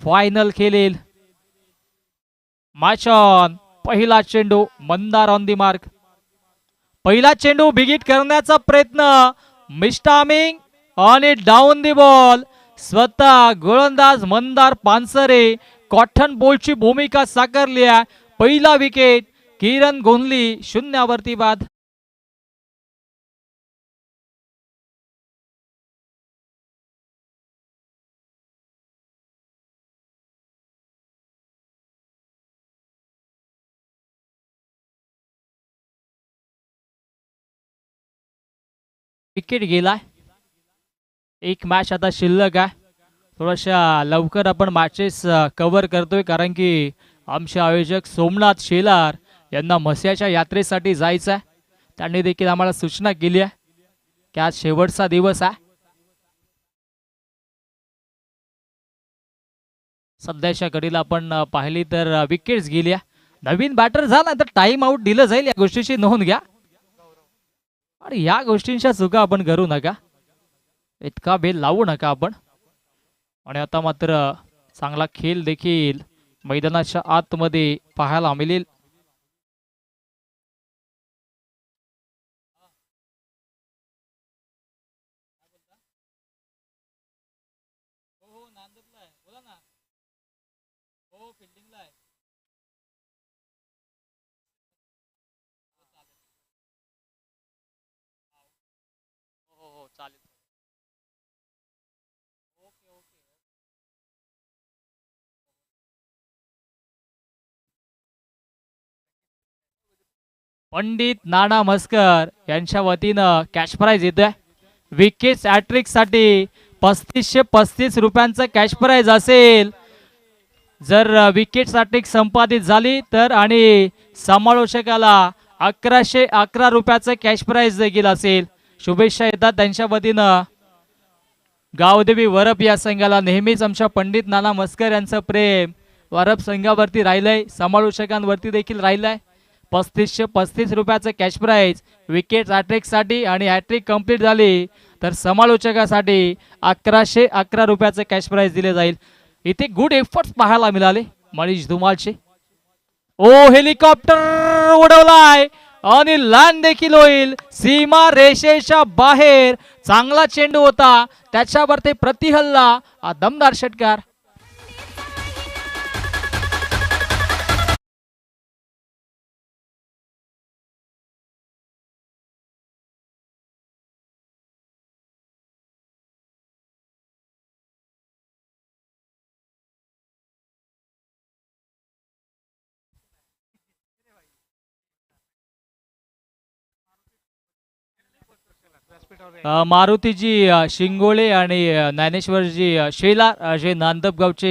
Final खेळेल. Match on. पहिला चेंडू मंदार ऑन दी मार्क. पहिला चेंडू बिगिट करण्याचा प्रयत्न. मिस्टामिंग आणि डाऊन दी बॉल. स्वतः गोलंदाज मंदार पानसरे कॉटन बॉलची भूमिका साकारली आहे. पहिला विकेट किरण गोंधली शून्यावरती बाद. विकेट गेलाय. एक मॅच आता शिल्लक आहे. थोड्याशा लवकर आपण मॅचेस कव्हर करतोय कारण की आमचे आयोजक सोमनाथ शेलार यांना म्हस्याच्या यात्रेसाठी जायचं आहे. त्यांनी देखील आम्हाला सूचना केली आहे की आज शेवटचा दिवस आहे. सध्याच्या घडीला आपण पाहिली तर विकेट्स गेल्या. नवीन बॅटर झाला तर टाइम आउट दिलं जाईल, या गोष्टीची नोंद घ्या. आणि या गोष्टींच्या चुका आपण करू नका, इतका बेल लावू नका आपण. आणि आता मात्र चांगला खेळ देखील मैदानाच्या आतमध्ये पाहायला मिळेल. पंडित नाना मस्कर यांच्या वतीनं कॅश प्राइज येतोय. विकेट हॅट्रिक साठी 3535 रुपयांचं कॅश प्राइज असेल. जर विकेट हॅट्रिक संपादित झाली तर आणि समालोचकाला 1111 रुपयाचं कॅश प्राइज देखील असेल. शुभेच्छा येतात त्यांच्या वतीनं. गावदेवी वरप या संघाला नेहमीच आमच्या पंडित नाना मस्कर यांचं प्रेम वरप संघावरती राहिलंय, समालोचकांवरती देखील राहिलंय. 3535 रुपयाचं कॅश प्राइज विकेट हॅट्रिक साठी आणि हॅट्रिक कंप्लीट झाली तर समालोचकासाठी 1111 रुपयाचं कॅश प्राइज दिले जाईल. इथे गुड एफर्ट्स पाहायला मिळाले मनीष धुमालचे. ओ हेलिकॉप्टर उडवलाय आणि लँड देखील होईल सीमा रेषेच्या बाहेर. चांगला चेंडू होता, त्याच्यावर ते प्रतिहल्ला, दमदार षटकार. मारुतीजी शिंगोळे आणि ज्ञानेश्वरजी शेलार जे नांदपगावचे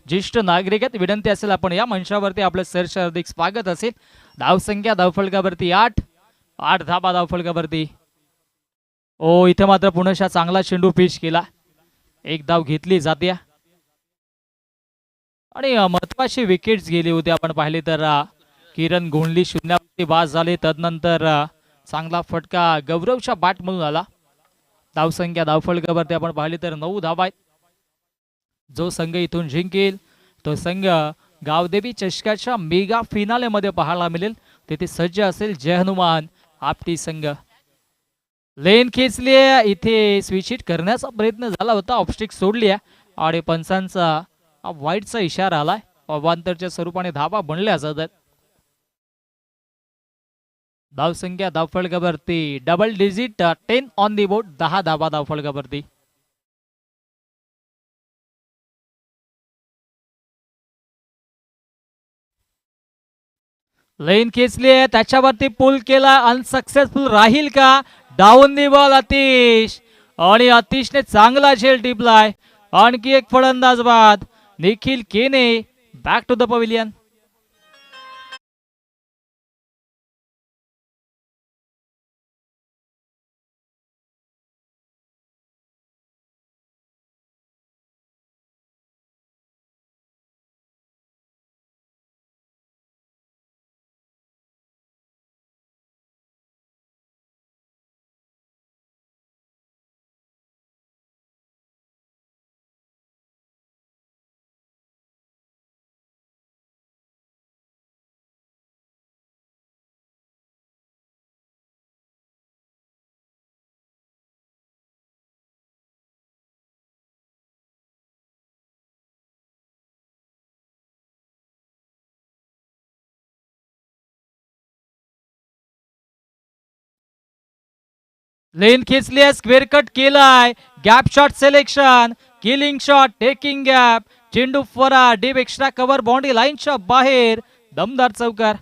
ज्येष्ठ नागरिक आहेत, विनंती असेल आपण या मंचावरती आपलं सहर्ष हार्दिक स्वागत असेल. धावसंख्या धावफलकावरती 8 धाबा धावफलकावरती. ओ इथे मात्र पुन्हा चांगला चेंडू पिच केला, एक धाव घेतली जाते आणि महत्वाची विकेट्स गेली होती. आपण पाहिले तर किरण गोंधली शून्यावरती बाद झाले. तदनंतर चांगला फटका गौरवच्या बॅट मधून आला. धावसंख्या धावफलकावरती आपण पाहिले तर 9 धावा आहेत. जो संघ इथून जिंकेल तो संघ गावदेवी चषकाच्या मेगा फिनाले मध्ये पाहायला मिळेल. तिथे सज्ज असेल जय हनुमान आपटी संघ. लेन खेचली, इथे स्विच हिट करण्याचा प्रयत्न झाला होता, ऑफस्टिक सोडली आणि पंचांचा वाईटचा इशारा आलाय. अवांतरच्या स्वरूपाने धावा बनल्या जातात. धावसंख्या धावफलकावरती double digit 10 on the board, 10 धावा धावफलकावरती. लेन खेचली आहे, त्याच्यावरती पुल केला, अनसक्सेसफुल राहील का? डाऊन दी बॉल अतिश, आणि अतिशने चांगला झेल टिपलाय. आणखी एक फलंदाज बाद. निखिल केने बॅक टू द पवेलियन. लेन खेचली आहे, स्क्वेअर कट केलाय, gap shot selection, killing shot, taking gap, चेंडू फरा, डीप एक्स्ट्रा कव्हर, बाउंड्री लाईनच्या बाहेर, दमदार चौकार.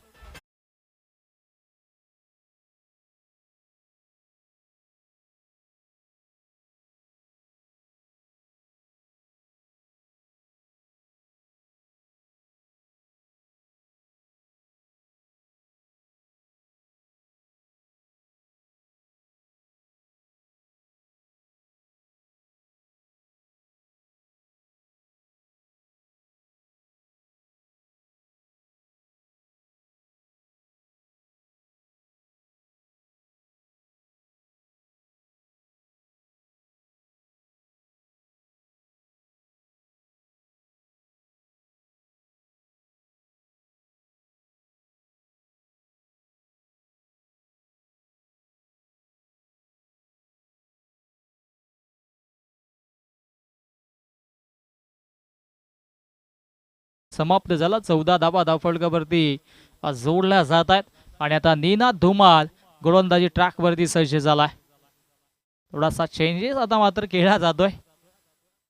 समाप्त झाला. 14 धावा धावफलकावरती जोडल्या जात आहेत आणि आता निनाद धुमाल गोलंदाजी ट्रॅक वरती सज्ज झालाय. थोडासा चेंजेस आता मात्र केला जातोय.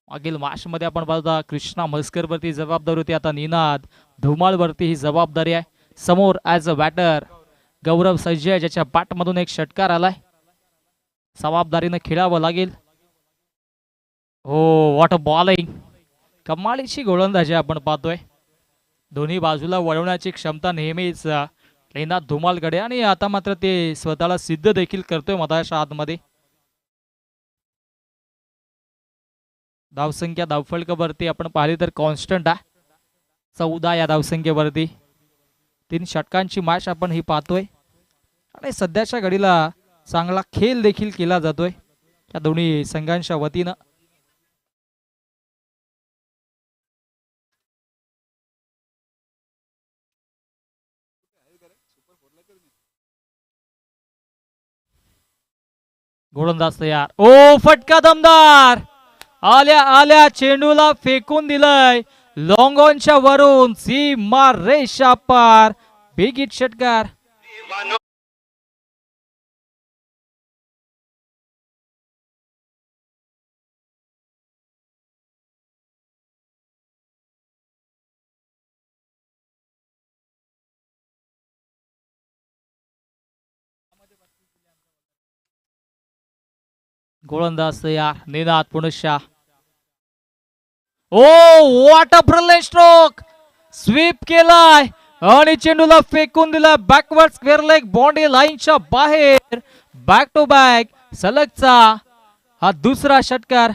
मागील मॅच मध्ये आपण पाहता कृष्णा मस्कर वरती जबाबदारी होती, आता निनाद धुमाल वरती ही जबाबदारी आहे. समोर ऍज अ बॅटर गौरव सज्ज आहे, ज्याच्या बॅट मधून एक षटकार आलाय. जबाबदारीनं खेळावं लागेल. हो, व्हॉट अ बॉलिंग, कमालीची गोलंदाजी आपण पाहतोय. दोन्ही बाजूला वळवण्याची क्षमता नेहमीच निनाद धुमालकडे, आणि आता मात्र ते स्वतःला सिद्ध देखील करतोय मधाच्या आतमध्ये. धावसंख्या धावफलकावरती आपण पाहिली तर कॉन्स्टंट आहे 14 या धावसंख्येवरती. 3 षटकांची मॅच आपण ही पाहतोय आणि सध्याच्या घडीला चांगला खेळ देखील केला जातोय या दोन्ही संघांच्या वतीनं. गोलंदाज तयार. ओ, फटका दमदार, आल्या आल्या चेंडूला फेकून दिलंय लॉंग ऑनच्या वरून, सीमा रेषा पार, बिग हिट षटकार. गोलंदाज तयार, निनाद पुनश्या. Oh, what a brilliant stroke, sweep केलाय आणि चेंडूला फेकून दिला बॅकवर्ड स्क्वेअर लेग, बाउंड्री लाईनच्या बाहेर. बॅक टू बॅक सलगचा हा दुसरा षटकार.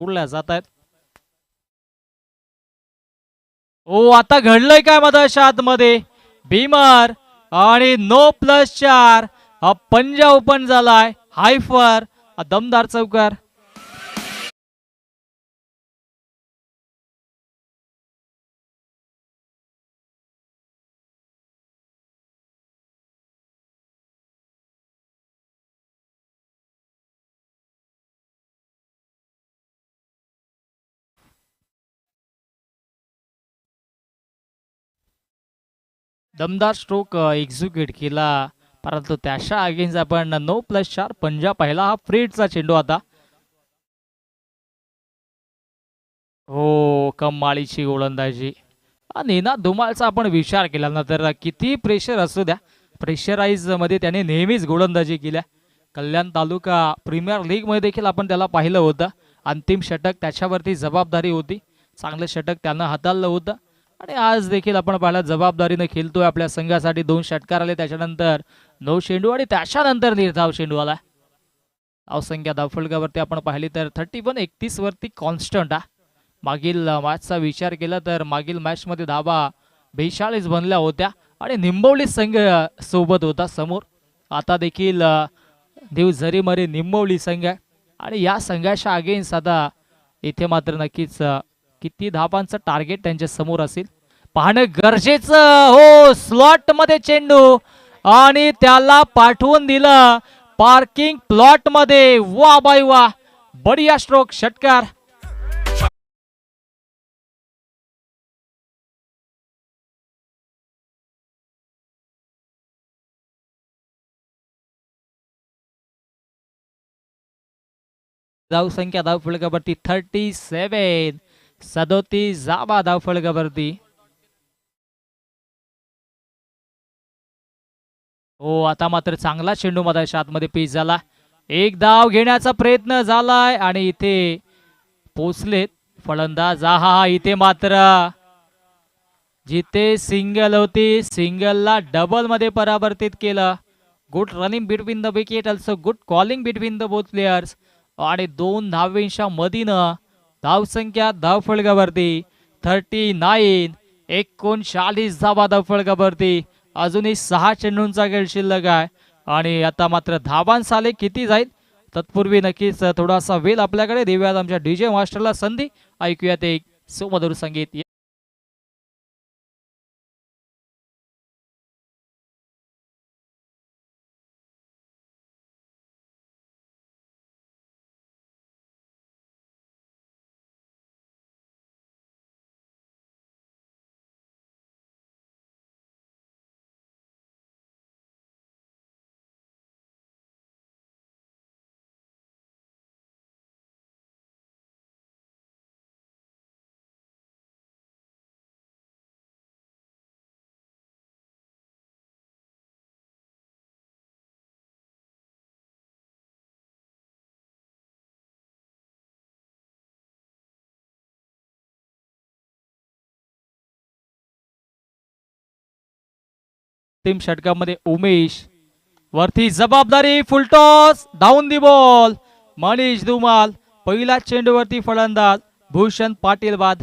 उडल्या जात आहेत. ओ, आता घडलंय काय मधाच्या आतमध्ये, भीमर आणि नो प्लस 4 हा पंजा ओपन झालाय. हायफर, दमदार चौकार. दमदार स्ट्रोक एक्झिक्यूट केला, परंतु त्याच्या अगेन्स्ट आपण नो प्लस 4 पंजा पहिला हा फ्रीडचा चेंडू. आता हो, कमालीची गोलंदाजी. निनाद धुमालचा आपण विचार केला ना तर किती प्रेशर असू द्या, प्रेशराईज मध्ये त्याने नेहमीच गोलंदाजी केल्या. कल्याण तालुका प्रीमियर लीग मध्ये देखील आपण त्याला पाहिलं होतं अंतिम षटक त्याच्यावरती जबाबदारी होती. चांगलं षटक त्यानं हाताळलं होतं आणि आज देखील आपण पाहिलं जबाबदारीने खेळतोय आपल्या संघासाठी. 2 षटकार आले, त्याच्यानंतर 9 चेंडू आणि त्याच्यानंतर निर्धाव चेंडू आला. धावसंख्या धावफलकावरती आपण पाहिली तर 31-31 वरती कॉन्स्टंट. मागील मॅचचा विचार केला तर मागील मॅचमध्ये धावा 42 बनल्या होत्या आणि निंबवली संघ सोबत होता समोर. आता देखील देव झरीमरी निंबवली संघ आहे आणि या संघाच्या अगेन्स्ट आता इथे मात्र नक्कीच किती धावांचं टार्गेट त्यांच्या समोर असेल पाहणं गरजेचं. हो, स्लॉट मध्ये चेंडू आणि त्याला पाठवून दिलं पार्किंग प्लॉट मध्ये. वा बाई वा, बढिया स्ट्रोक, षटकार. धावसंख्या धावफलकावरती 37 जावा धावफलकावरती. हो, आता मात्र चांगला चेंडू मधाच्या आतमध्ये पीच झाला. एक धाव घेण्याचा प्रयत्न झालाय आणि इथे पोचलेत फलंदाज. हा इथे मात्र जिथे सिंगल होती सिंगलला डबल मध्ये परावर्तित केलं. Good running between the wicket, also good calling between the both players आणि 2 धावेंच्या मधीनं धावसंख्या धावफलकावरती 39 धावा धावफलकावरती. अजूनही 6 चेंडूंचा खेळ शिल्लक आहे आणि आता मात्र धावांसाले किती जाईल तत्पूर्वी नक्कीच थोडासा वेळ आपल्याकडे देऊयात आमच्या डीजे मास्टरला संधी. ऐकूयात एक सुमधुर संगीत. अंतिम षटकामध्ये उमेश वरती जबाबदारी, full toss, down the ball. Manish Dhumal पहिला चेंडूवरती फलंदाज, भूषण पाटील बाद.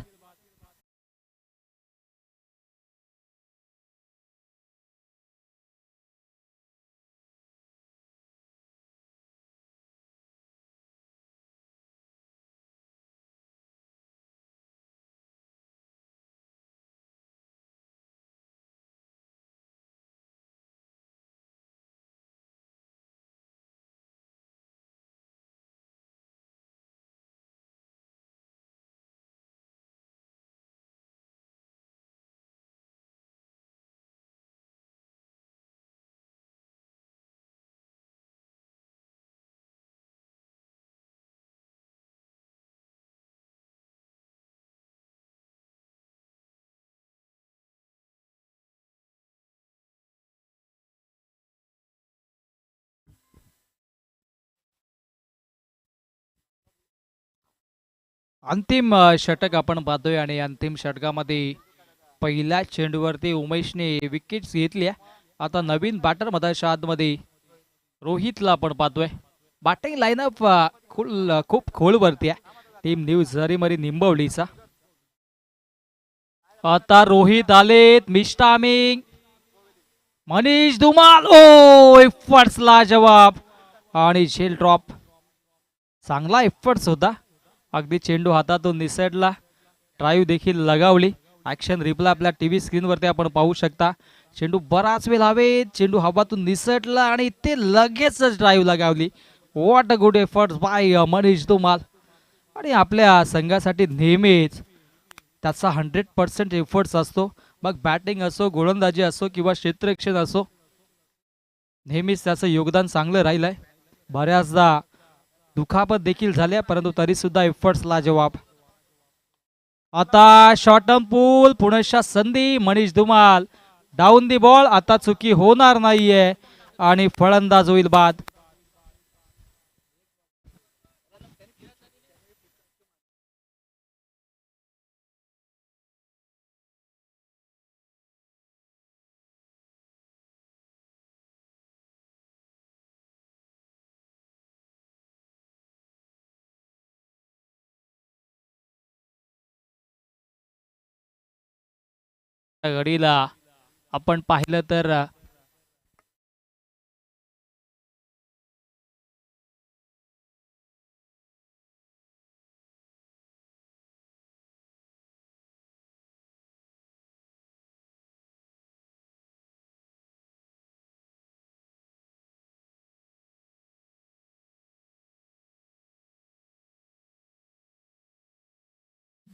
अंतिम षटक आपण पाहतोय आणि अंतिम षटकामध्ये पहिल्या चेंडूवरती उमेशने विकेट्स घेतल्या. आता नवीन बॅटर मधाच्या आतमध्ये रोहितला आपण पाहतोय. बॅटिंग लाईनअप खूप खोलवरती आहे टीम न्यू झरीमरी निंबवलीचा. आता रोहित आलेत, मिस्टामिंग, मनीष धुमाल. ओ, एफर्ट्सला जवाब आणि झेल ड्रॉप. चांगला एफर्ट्स होता, अगदी चेंडू हातातून निसटला. ड्राईव्ह देखील लगावली. ऍक्शन रिप्ले आपल्या टीव्ही स्क्रीनवरती आपण पाहू शकता. चेंडू बराच वेळ हवेत, चेंडू हवातून निसटला आणि ते लगेचच ड्राईव्ह लगावली. What a good efforts by Manish Dhumal. आणि आपल्या संघासाठी नेहमीच त्याचा 100% एफर्ट्स असतो. मग बॅटिंग असो, गोलंदाजी असो किंवा क्षेत्ररक्षण असो, नेहमीच त्याचं योगदान चांगलं राहिलंय. बऱ्याचदा दुखापत देखील झाल्या परंतु तरी सुद्धा एफर्ट्स लाजवाब. आता शॉर्ट पूल, पुनश्च संधी, Manish Dhumal down the ball. आता चुकी होणार नाहीये आणि फलंदाज होईल बाद. घडीला आपण पाहिलं तर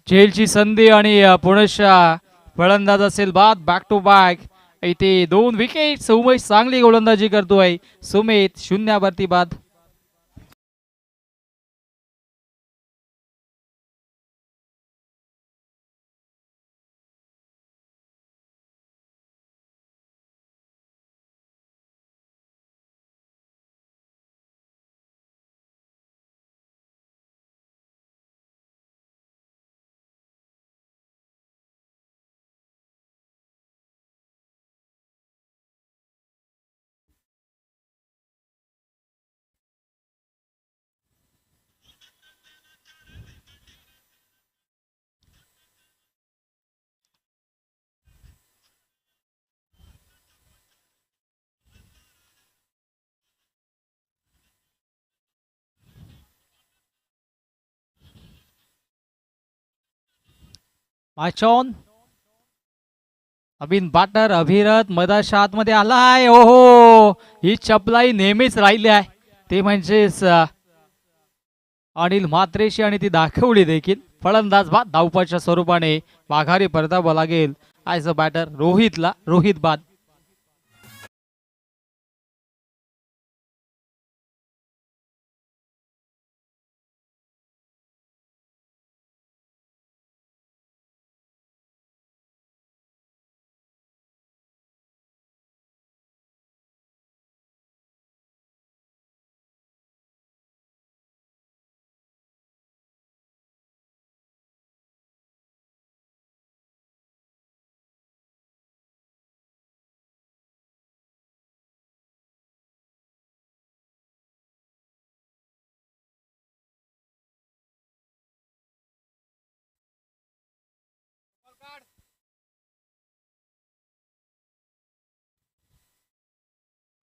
झेलची संधी आणि पुनश्च फलंदाज असेल बाद बॅक टू बॅक. इथे 2 विकेट. उमेश चांगली गोलंदाजी करतोय. सुमित शून्यावरती बाद. माचॉन अभिन बाटर अभिरथ मधाच्या आतमध्ये आलाय. ओहो, ही चपलाई नेहमीच राहिली आहे. ते म्हणजेच अनिल म्हात्रेशी आणि ती दाखवली देखील. फलंदाज बाद धावपाच्या स्वरूपाने माघारी परतावं लागेल. ॲज अ बॅटर रोहित बाद.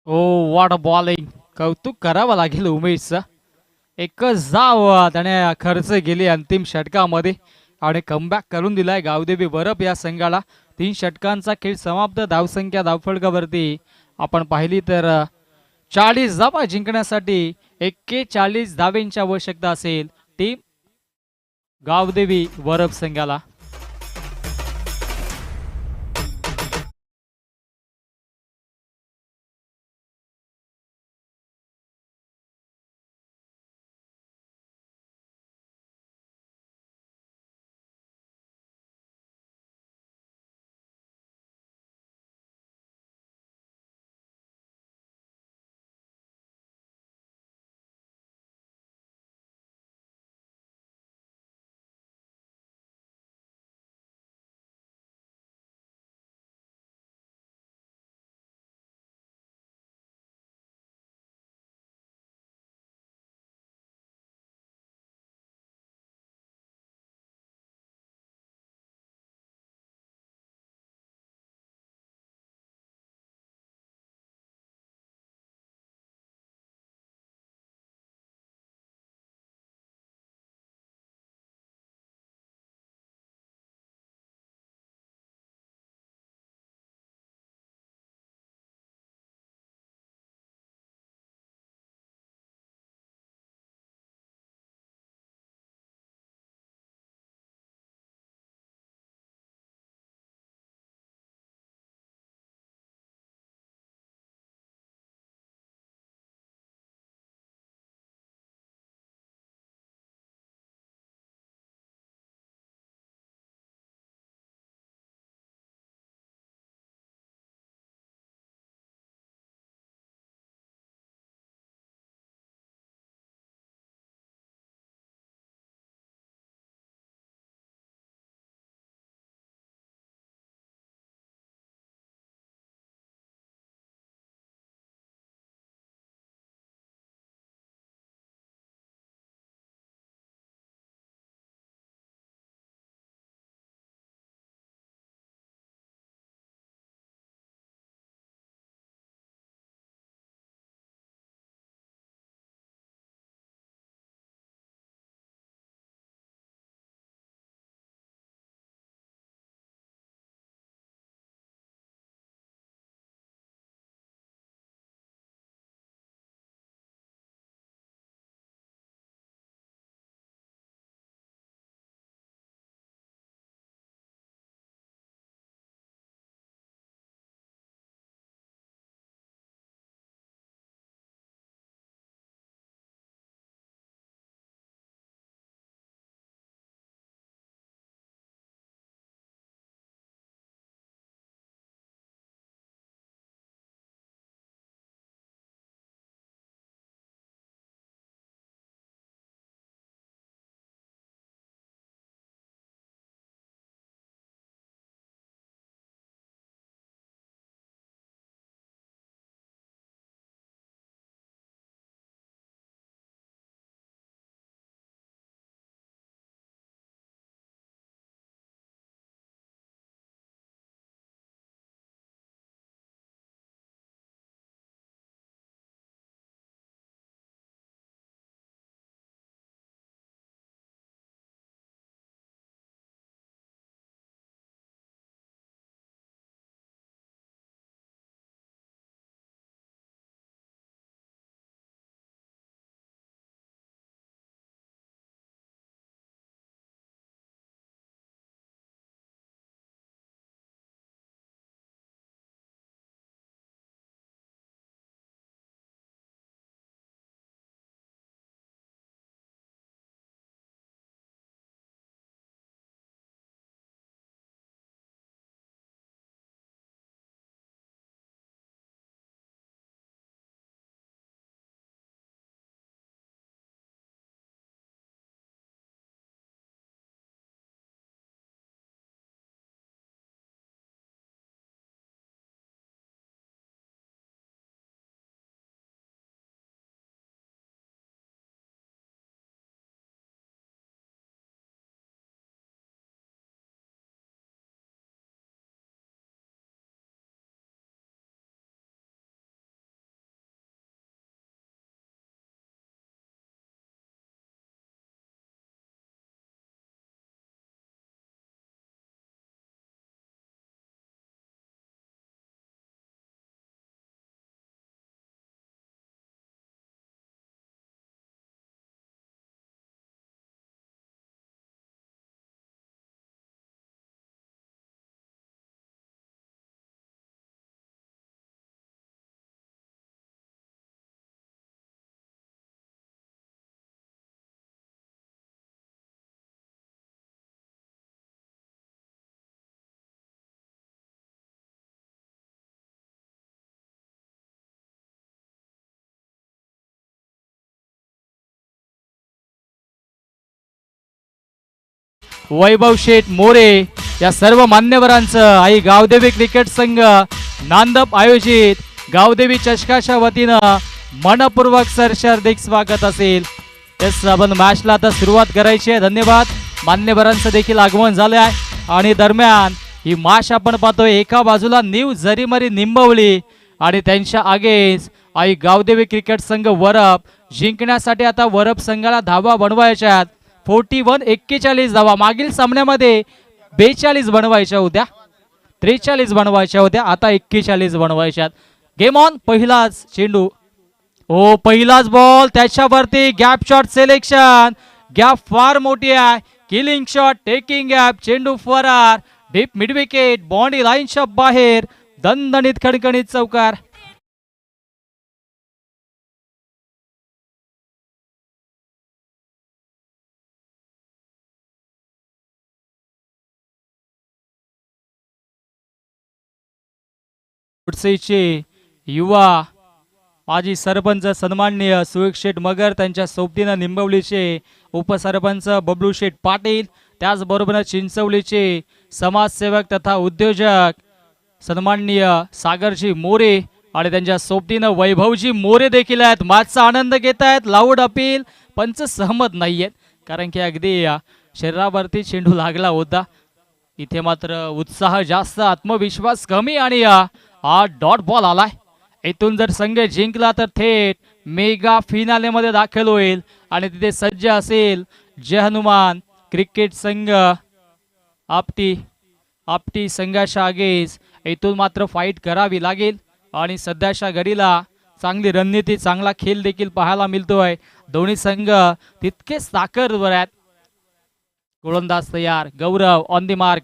ओ वॉट अ बॉलिंग. कौतुक करावं लागेल उमेशचं. एकच धाव त्याने खर्च केली अंतिम षटकामध्ये आणि कमबॅक करून दिलाय गावदेवी बरप या संघाला. 3 षटकांचा खेळ समाप्त. धावसंख्या धावफलकावरती आपण पाहिली तर 40 धावा जिंकण्यासाठी 41 धावेंची आवश्यकता असेल टीम गावदेवी वरप संघाला. वैभव शेठ मोरे या सर्व मान्यवरांचं आई गावदेवी क्रिकेट संघ नांदप आयोजित गावदेवी चषकाच्या वतीनं मनपूर्वक हार्दिक स्वागत असेल. तेच आपण मॅचला आता सुरुवात करायची आहे. धन्यवाद. मान्यवरांचं देखील आगमन झालं आहे आणि दरम्यान ही मॅच आपण पाहतोय. एका बाजूला न्यू जरीमरी निंबवली आणि त्यांच्या आगेच आई गावदेवी क्रिकेट संघ वरप. जिंकण्यासाठी आता वरप संघाला धावा बनवायच्या 41 धावा. मागील सामन्यामध्ये 42 बनवायच्या होत्या, 43 बनवायच्या होत्या, आता 41 बनवायच्या. Game on. पहिलाच चेंडू, ओ पहिलाच बॉल, त्याच्यावरती गॅप शॉट सिलेक्शन. गॅप फार मोठी आहे. किलिंग शॉट, टेकिंग गॅप, चेंडू फरार, डीप मिड विकेट, बॉन्डी लाईनच्या बाहेर, दणदणीत खणखणीत चौकार. युवा माजी सरपंच सन्माननीय सुरेश शेठ मगर, त्यांच्या सोबतीनं निंबवलीचे उपसरपंच बबलू शेठ पाटील, त्याचबरोबर चिंचवलीचे समाजसेवक तथा उद्योजक सन्माननीय सागरजी मोरे आणि त्यांच्या सोबतीनं वैभवजी मोरे देखील आहेत. मॅचचा आनंद घेत आहेत. Loud appeal. पंच सहमत नाहीयेत कारण की अगदी शरीरावरती चेंडू लागला होता. इथे मात्र उत्साह जास्त, आत्मविश्वास कमी आणि हा डॉट बॉल आलाय. इथून जर संघ जिंकला तर थेट मेगा फिनाले मध्ये दाखल होईल आणि तिथे सज्ज असेल जय हनुमान क्रिकेट संघ आपटी संघाच्या आगेस. इथून मात्र फाईट करावी लागेल आणि सध्याच्या घडीला चांगली रणनीती, चांगला खेळ देखील पाहायला मिळतोय. दोन्ही संघ तितकेच ताकदवर आहेत. गोलंदाज तयार. गौरव ऑन दी मार्क.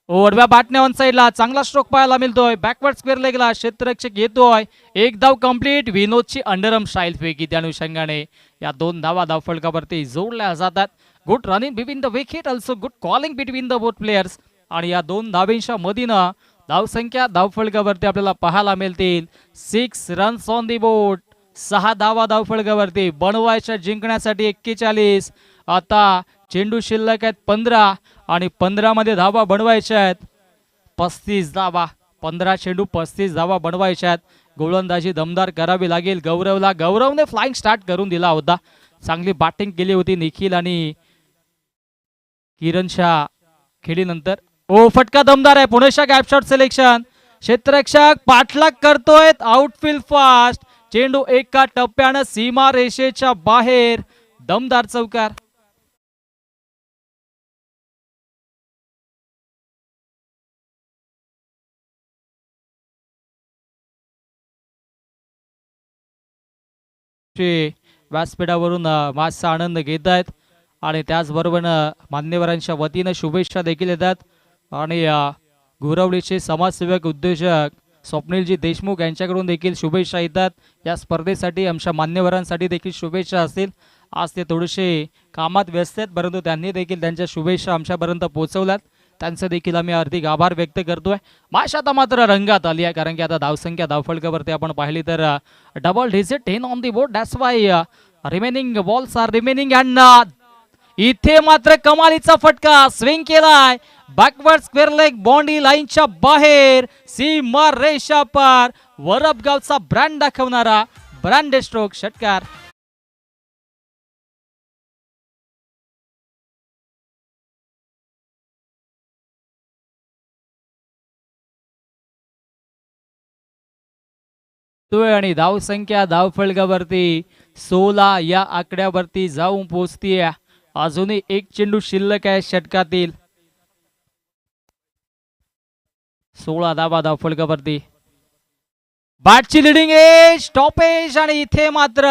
ओढव्या बाटण्या ऑन साइडला चांगला स्ट्रोक पाहायला मिळतोय. बॅकवर्ड स्क्वेअर लेगला क्षेत्ररक्षक येतोय. एक धाव कंप्लीट. विनोदची अंडरआर्म स्टाईल फेकी, त्या अनुषंगाने या 2 धावा धावफलकावरती जोडल्या जातात. Good running between the wicket, also good calling between the both players. आणि या 2 धावेंच्या मधीनं धावसंख्या धावफलकावरती आपल्याला पाहायला मिळतील 6 रन्स ऑन दी बोर्ड. 6 धावा धावफलकावरती बनवायच्या जिंकण्यासाठी 41. आता चेंडू शिल्लक आहेत 15 आणि 15 मध्ये धावा बनवायच्या आहेत 35 धावा. 15 चेंडू 35 धावा बनवायच्या आहेत. गोलंदाजी दमदार करावी लागेल गौरवला. गौरवने फ्लाइंग स्टार्ट करून दिला होता. चांगली बॅटिंग केली होती निखिल आणि किरणच्या खेळीनंतर. ओ फटका दमदार आहे. पुणेच्या गॅप शॉट सिलेक्शन. क्षेत्ररक्षक पाठलाग करतोय. Outfield fast. चेंडू एका टप्प्यानं सीमा रेषेच्या बाहेर. दमदार चौकार. व्यासपीठावरून मॅचचा आनंद घेत आहेत आणि त्याचबरोबर मान्यवरांच्या वतीनं शुभेच्छा देखील येतात. आणि गुरवलीचे समाजसेवक उद्योजक स्वप्नीलजी देशमुख यांच्याकडून देखील शुभेच्छा येतात. या स्पर्धेसाठी आमच्या मान्यवरांसाठी देखील शुभेच्छा असतील. आज ते थोडेसे कामात व्यस्त आहेत, परंतु त्यांनी देखील त्यांच्या शुभेच्छा आमच्यापर्यंत पोहोचवल्यात. त्यांचं देखील आम्ही हार्दिक आभार व्यक्त करतोय. मॅच आता मात्र रंगात आली आहे कारण की आता धावसंख्या धावफलकावरती आपण पाहिली तर double digit 10 on the board. That's why remaining balls are remaining. And इथे मात्र कमालीचा फटका स्विंग केलाय. बॅकवर्ड स्क्वेअर लेग, बॉन्डी लाईनच्या बाहेर, सीमा रेषा पार. वरप गावचा ब्रँड दाखवणारा ब्रँड स्ट्रोक षटकार. आणि धावसंख्या धावफलकावरती 16 या आकड्यावरती जाऊन पोहोचतीये. अजूनही एक चेंडू शिल्लक आहे षटकातील. 16 धावा धावफलकावरती. बॅटची लिडिंग एज, स्टॉपेज आणि इथे मात्र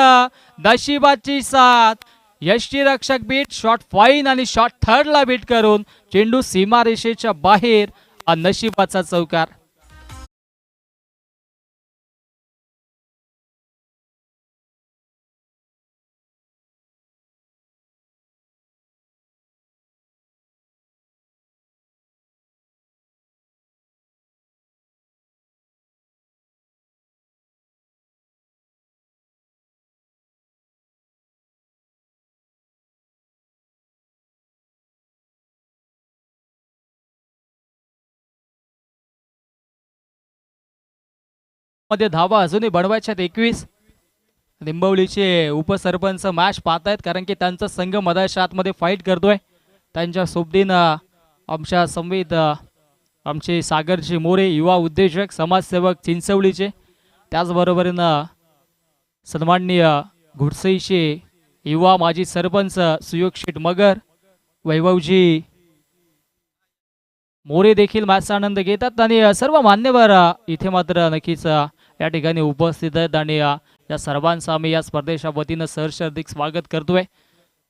नशिबाची साथ. यष्टीरक्षक बीट, शॉट फाईन आणि शॉट थर्डला बीट करून चेंडू सीमारेषेच्या बाहेर. नशिबाचा चौकार. मध्ये धावा अजूनही बनवायच्यात 21. निंबवलीचे उपसरपंच मॅच पाहतायत कारण की त्यांचा संघ मधाच्या आतमध्ये फाईट करतोय. त्यांच्या सोबतीनं आमच्या संवित आमचे सागरजी मोरे युवा उद्योजक समाजसेवक चिंचवलीचे, त्याचबरोबरीनं सन्माननीय घुडसईचे युवा माजी सरपंच सुयोग शेठ मगर, वैभवजी मोरे देखील मॅचचा आनंद घेतात आणि सर्व मान्यवर इथे मात्र नक्कीच या ठिकाणी उपस्थित आहेत आणि या सर्वांचं आम्ही या स्पर्धेच्या वतीनं सहर्ष हार्दिक स्वागत करतोय.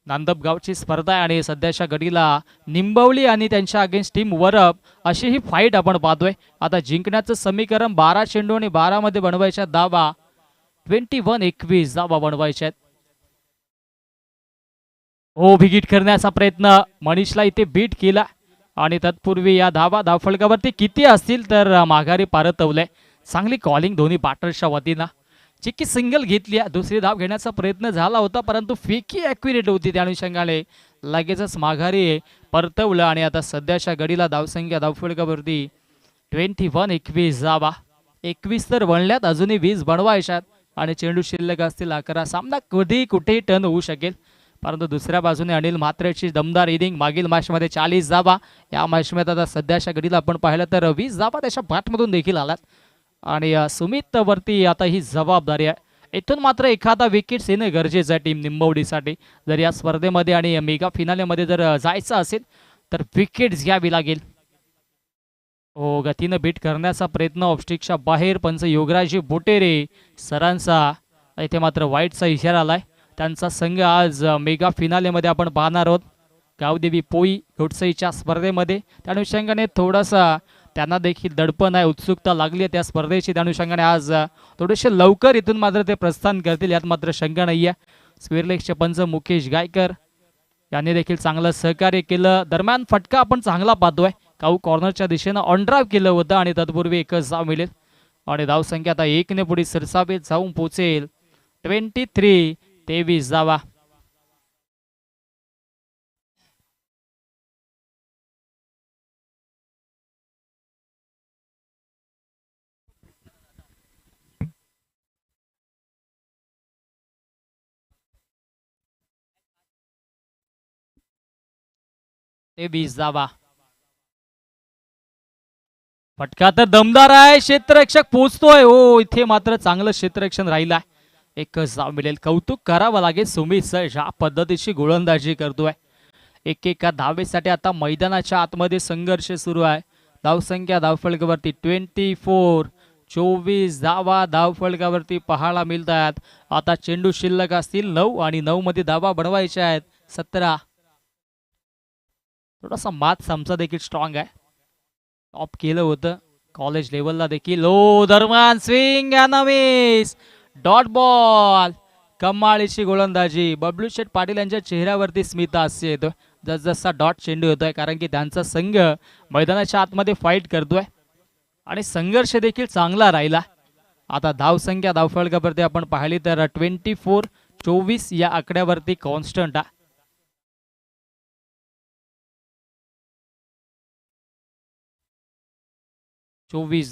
नांदप गावची स्पर्धा आहे आणि सध्याच्या घडीला निंबवली आणि त्यांच्या अगेन्स्ट टीम वरप अशी ही फाईट आपण पाहतोय. आता जिंकण्याचं समीकरण 12 चेंडू आणि 12 मध्ये बनवायच्या धावा 21 धावा बनवायच्या आहेत. हो, बिगीट करण्याचा प्रयत्न मनीषला इथे बीट केला आणि तत्पूर्वी या धावफलकावरती किती असतील तर माघारी परतवलंय. चांगली कॉलिंग दोन्ही बॅटर्सच्या वतीनं. चिक्की सिंगल घेतली, दुसरी धाव घेण्याचा प्रयत्न झाला होता परंतु फेकी ॲक्युरेट होती, त्या अनुषंगाने लगेचच माघारी परतवलं आणि आता सध्याच्या घडीला धावसंख्या धावफलकावरती 21 धावा. 21 तर बनल्यात, अजूनही 20 बनवायच्यात आणि चेंडू शिल्लक असतील 11. सामना कधी कुठेही टर्न होऊ शकेल. परंतु दुसऱ्या बाजूने अनिल म्हात्रेची दमदार इनिंग, मागील मॅचमध्ये 40 धावा, या मॅचमध्ये आता सध्याच्या घडीला आपण पाहिलं तर 20 धावा त्याच्या बॅटमधून देखील आलात आणि सुमित वरती आता ही जबाबदारी आहे. इथून मात्र एखादा विकेट्स येणं गरजेचं आहे टीम निंबवडीसाठी. जर या स्पर्धेमध्ये आणि मेगा फिनालेमध्ये जर जायचं असेल तर विकेट्स घ्यावी लागेल. हो, गतीनं बीट करण्याचा प्रयत्न ऑफस्टिकच्या बाहेर, पंच योगराजी बोटेरे सरांचा इथे मात्र वाईटचा इशारा आलाय. त्यांचा संघ आज मेगा फिनालेमध्ये आपण पाहणार आहोत गावदेवी पोई घोटसईच्या स्पर्धेमध्ये. त्या अनुषंगाने थोडासा त्यांना देखील दडपण आहे, उत्सुकता लागली आहे त्या स्पर्धेची. त्या अनुषंगाने आज थोडेसे लवकर इथून मात्र ते प्रस्थान करतील यात मात्र शंका नाही आहे. स्क्वेअरलेगचे पंच मुकेश गायकर यांनी देखील चांगलं सहकार्य केलं. दरम्यान फटका आपण चांगला पाहतोय, काऊ कॉर्नरच्या दिशेनं ऑन ड्राईव्ह केलं होतं आणि तत्पूर्वी एकच धाव मिळेल आणि धावसंख्या आता 1 ने पुढे सरसावेत जाऊन पोहोचेल 23 धावा. ते 20 धावा. फटका तर दमदार आहे, क्षेत्ररक्षक पोहोचतोय. हो, इथे मात्र चांगलं क्षेत्ररक्षण राहिलं आहे. एकच धाव मिळेल. कौतुक करावं लागेल सुमित सर, ज्या पद्धतीची गोलंदाजी करतोय. एकेका धावेसाठी आता मैदानाच्या आतमध्ये संघर्ष सुरू आहे. धावसंख्या धावफलकावरती 24 धावा धावफलकावरती पाहायला मिळतात. आता चेंडू शिल्लक असतील 9 आणि 9 मध्ये धावा बनवायच्या आहेत 17. थोडासा मात आमचा देखील स्ट्रॉंग आहे, टॉप केलं होतं कॉलेज लेवलला देखील. ओ, दरम्यान स्विंग मिस, डॉट बॉल. कमालीची गोलंदाजी. बबलू शेठ पाटील यांच्या चेहऱ्यावरती स्मित हास्य येतोय जसजसा डॉट चेंडू होतोय, कारण की त्यांचा संघ मैदानाच्या आतमध्ये फाईट करतोय आणि संघर्ष देखील चांगला राहिला. आता धावसंख्या धावफलकावरती आपण पाहिली तर 24 या आकड्यावरती कॉन्स्टंट आहे.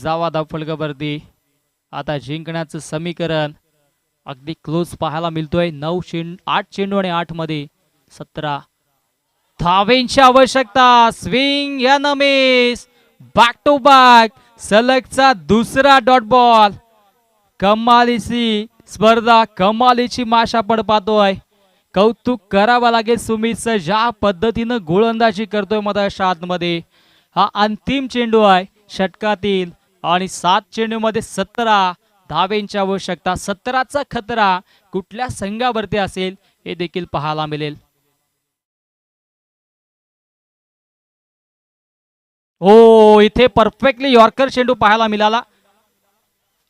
धावा धावफलकावरती आता जिंकण्याचं समीकरण अगदी क्लोज पाहायला मिळतोय. 8 चेंडू आणि 8 मध्ये 17 धावेंची आवश्यकता. स्विंग या मिस, बॅक टू बॅक, सलगचा दुसरा डॉट बॉल. कमालीची स्पर्धा, कमालीची माश आपण पाहतोय. कौतुक करावा लागेल सुमित सर, ज्या पद्धतीनं गोलंदाजी करतोय मधाच्या आतमध्ये. हा अंतिम चेंडू आहे षटकातील आणि 7 चेंडू मध्ये 17 धावेंची आवश्यकता. 17चा खतरा कुठल्या संघावरती असेल हे देखील पाहायला मिळेल. हो, इथे परफेक्टली यॉर्कर चेंडू पाहायला मिळाला.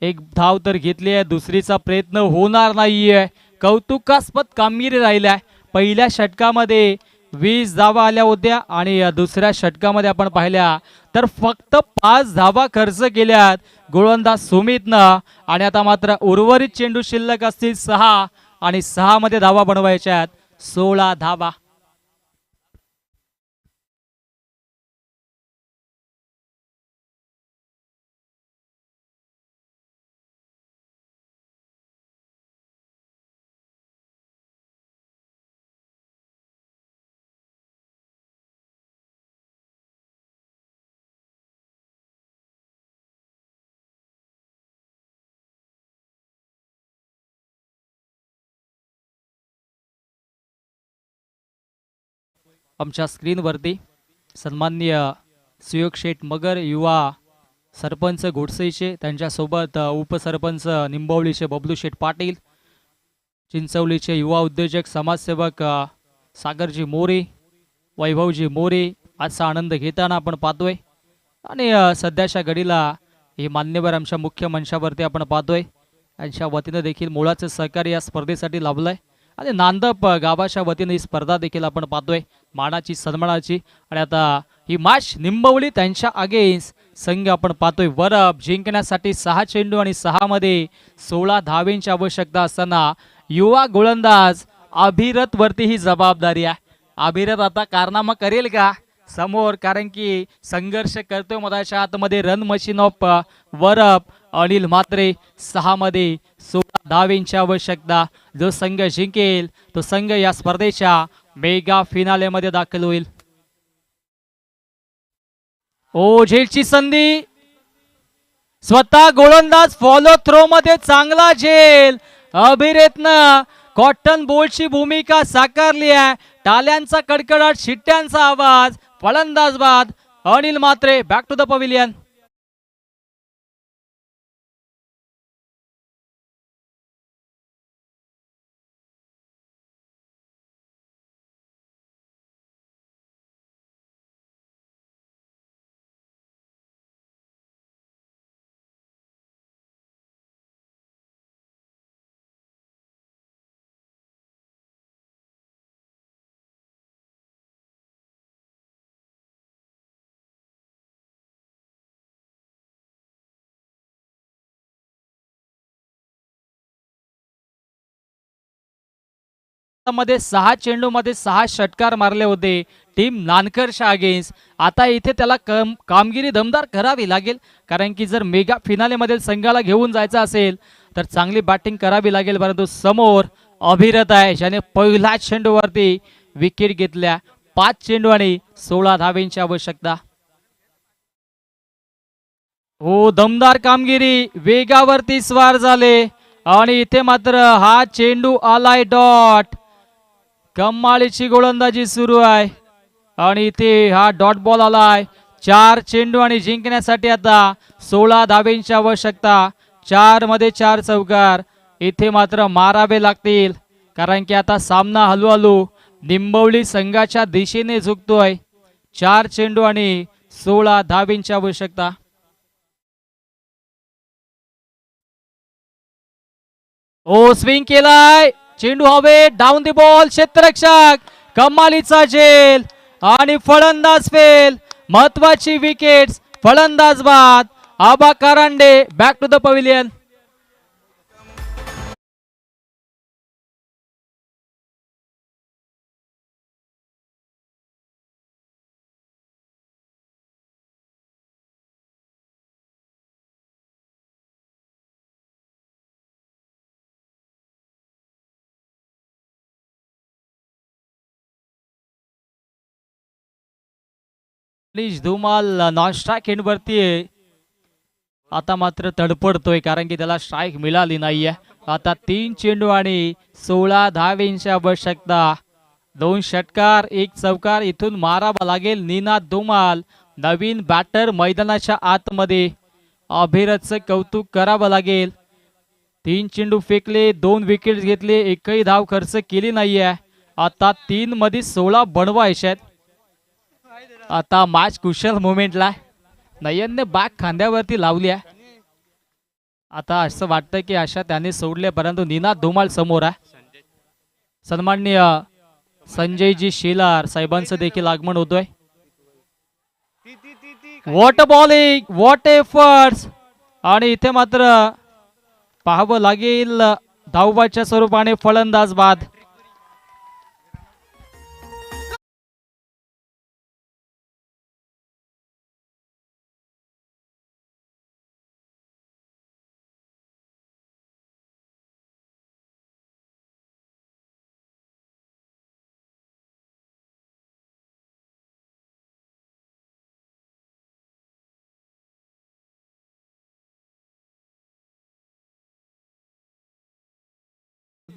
एक धाव तर घेतली आहे, दुसरीचा प्रयत्न होणार नाहीये. कौतुकास्पद कामगिरी राहिल्या. पहिल्या षटकामध्ये 20 धावा आल्या होत्या आणि दुसऱ्या षटकामध्ये आपण पाहिल्या तर फक्त 5 धावा खर्च केल्यात गोलंदाज सुमितनं आणि आता मात्र उर्वरित चेंडू शिल्लक असतील 6 आणि 6 मध्ये धावा बनवायच्या 16 धावा. आमच्या स्क्रीनवरती सन्माननीय सुयोग शेठ मगर युवा सरपंच घोडसईचे, त्यांच्यासोबत उपसरपंच निंबवलीचे बबलू शेठ पाटील, चिंचवलीचे युवा उद्योजक समाजसेवक सागरजी मोरे, वैभवजी मोरे आजचा आनंद घेताना आपण पाहतोय. आणि सध्याच्या घडीला हे मान्यवर आमच्या मुख्य मंचावरती आपण पाहतोय. यांच्या वतीनं देखील मोलाचं सहकार्य या स्पर्धेसाठी लाभलंय. आणि नांदप गावाच्या वतीने ही स्पर्धा देखील आपण पाहतोय, मानाची सन्मानाची. आणि आता ही मॅच निंबवली त्यांच्या अगेन्स्ट संघ आपण पाहतोय. वरप जिंकण्यासाठी 6 चेंडू आणि 6 मध्ये 16 धावेंची आवश्यकता असताना युवा गोलंदाज अभिरथ वरती ही जबाबदारी आहे. अभिरथ आता कारनामा करेल का समोर, कारण की संघर्ष करतोय मधाच्या आतमध्ये. Run machine of Varap Anil Mhatre, 6 मध्ये 16 धावेंची आवश्यकता. जो संघ जिंकेल तो संघ या स्पर्धेच्या मेगा फिनाले मध्ये दाखल होईल. ओ झेलची संधी, स्वतः गोलंदाज फॉलो थ्रो मध्ये चांगला झेल. अभिरेतनं कॉटन बोल्टची भूमिका साकारली आहे. टाल्यांचा कडकडाट, शिट्ट्यांचा आवाज. फलंदाज बाद Anil Mhatre, back to the pavilion. मध्ये 6 चेंडू मध्ये 6 षटकार मारले होते टीम नानकरच्या अगेन्स्ट. आता इथे त्याला कामगिरी दमदार करावी लागेल, कारण की जर मेगा फिनाले मध्ये संघाला घेऊन जायचं असेल तर चांगली बॅटिंग करावी लागेल. परंतु समोर अभिरथ आहे, ज्याने पहिल्या चेंडूवरती विकेट घेतल्या. 5 चेंडू आणि 16 धावेंची आवश्यकता. हो, दमदार कामगिरी, वेगावरती स्वार झाले. आणि इथे मात्र हा चेंडू आलाय डॉट. कमालीची गोलंदाजी सुरू आहे आणि इथे हा डॉट बॉल आलाय. 4 चेंडू आणि जिंकण्यासाठी आता 16 धावेंची आवश्यकता. 4 मध्ये 4 चौकार इथे मात्र मारावे लागतील, कारण की आता सामना हळूहळू निंबवली संघाच्या दिशेने झुकतोय. 4 चेंडू आणि 16 धावेंची आवश्यकता. ओ स्विंग केलाय, चेंडू हवे, डाऊन दी बॉल, क्षेत्ररक्षक, कमालीचा झेल आणि फलंदाज फेल. महत्वाची विकेट्स, फलंदाज बाद. Aba Karande, back to the pavilion. Please Dhumal non strike end वरती आहे. आता मात्र तडपडतोय, कारण की त्याला स्ट्राईक मिळाली नाहीये. आता 3 चेंडू आणि 16 धावेंची आवश्यकता. 2 षटकार 1 चौकार इथून मारावा लागेल. निनाद धुमाल नवीन बॅटर मैदानाच्या आतमध्ये. अभिरथचं कौतुक करावं लागेल. 3 चेंडू फेकले, 2 विकेट घेतले, एकही धाव खर्च केली नाहीये. आता 3 मध्ये 16 बनवायचे आहेत. आता मॅच कुशल मोमेंटला नयनने बॅक खांद्यावरती लावली आहे. आता असं वाटतं की अशा त्याने सोडले, परंतु निनाद धुमाल समोर आहे. सन्माननीय संजयजी शेलार साहेबांचं देखील आगमन होतोय. What bowling, what efforts. आणि इथे मात्र पाहावं लागेल धावबाच्या स्वरूपाने फलंदाज बाद.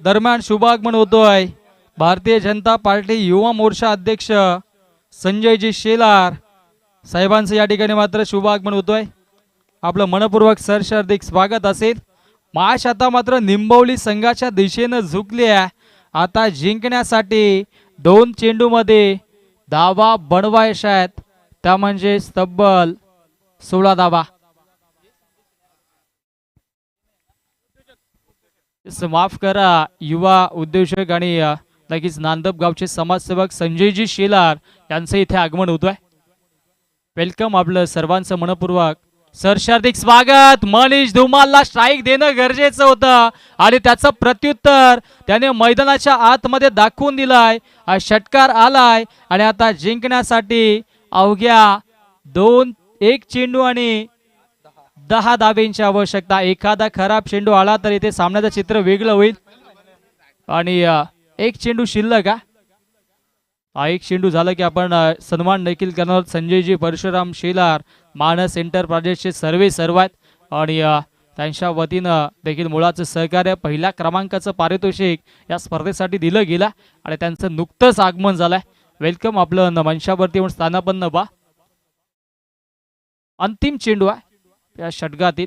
दरम्यान शुभागमन होतोय भारतीय जनता पार्टी युवा मोर्चा अध्यक्ष संजयजी शेलार साहेबांचं या ठिकाणी मात्र शुभ आगमन होतोय. आपलं मनपूर्वक सरशार्दिक स्वागत असेल. माश आता मात्र निंबवली संघाच्या दिशेनं झुकली आहे. आता जिंकण्यासाठी 2 चेंडूमध्ये धावा बनवायच्या आहेत, त्या म्हणजे तब्बल 16 धावा. माफ करा, युवा उद्योजक आणि लगेच नांदप गावचे समाजसेवक संजयजी शेलार यांचं इथे आगमन होतोय. वेलकम, आपलं सर्वांचं मनपूर्वक सरशार्दिक स्वागत. मनीष धुमालला स्ट्राईक देणं गरजेचं होतं आणि त्याचं प्रत्युत्तर त्याने मैदानाच्या आतमध्ये दाखवून दिलाय. हा षटकार आलाय आणि आता जिंकण्यासाठी अवघ्या 1 चेंडू आणि 10 धाब्यांची आवश्यकता. एखादा खराब चेंडू आला तर इथे सामन्याचं चित्र वेगळं होईल. आणि 1 चेंडू शिल्लक. हा 1 चेंडू झाला की आपण सन्मान देखील करणार. संजयजी परशुराम शेलार मानस एंटरप्राइजेसचे सर्व आहेत आणि त्यांच्या वतीनं देखील मुळाचं सहकार्य, पहिल्या क्रमांकाचं पारितोषिक या स्पर्धेसाठी दिलं गेलं आणि त्यांचं नुकतंच आगमन झालंय. वेलकम, आपलं मंचावरती स्थानापन्न बा. अंतिम चेंडू आहे या षटकातील.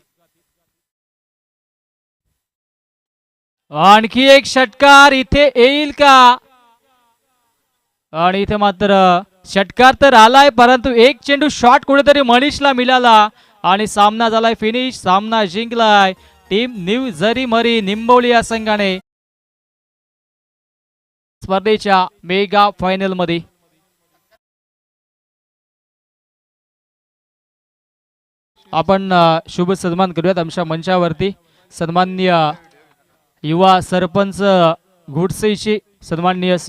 आणखी एक षटकार इथे येईल का? आणि इथे मात्र षटकार तर आलाय, परंतु 1 चेंडू शॉट कुठेतरी मनीषला मिळाला आणि सामना झालाय फिनिश. सामना जिंकलाय टीम न्यू जरीमरी निंबवली या संघाने स्पर्धेच्या मेगा फायनल मध्ये. आपण शुभ सन्मान करूयात आमच्या मंचावरती. सन्माननीय युवा सरपंच घोडसेची सन्माननीय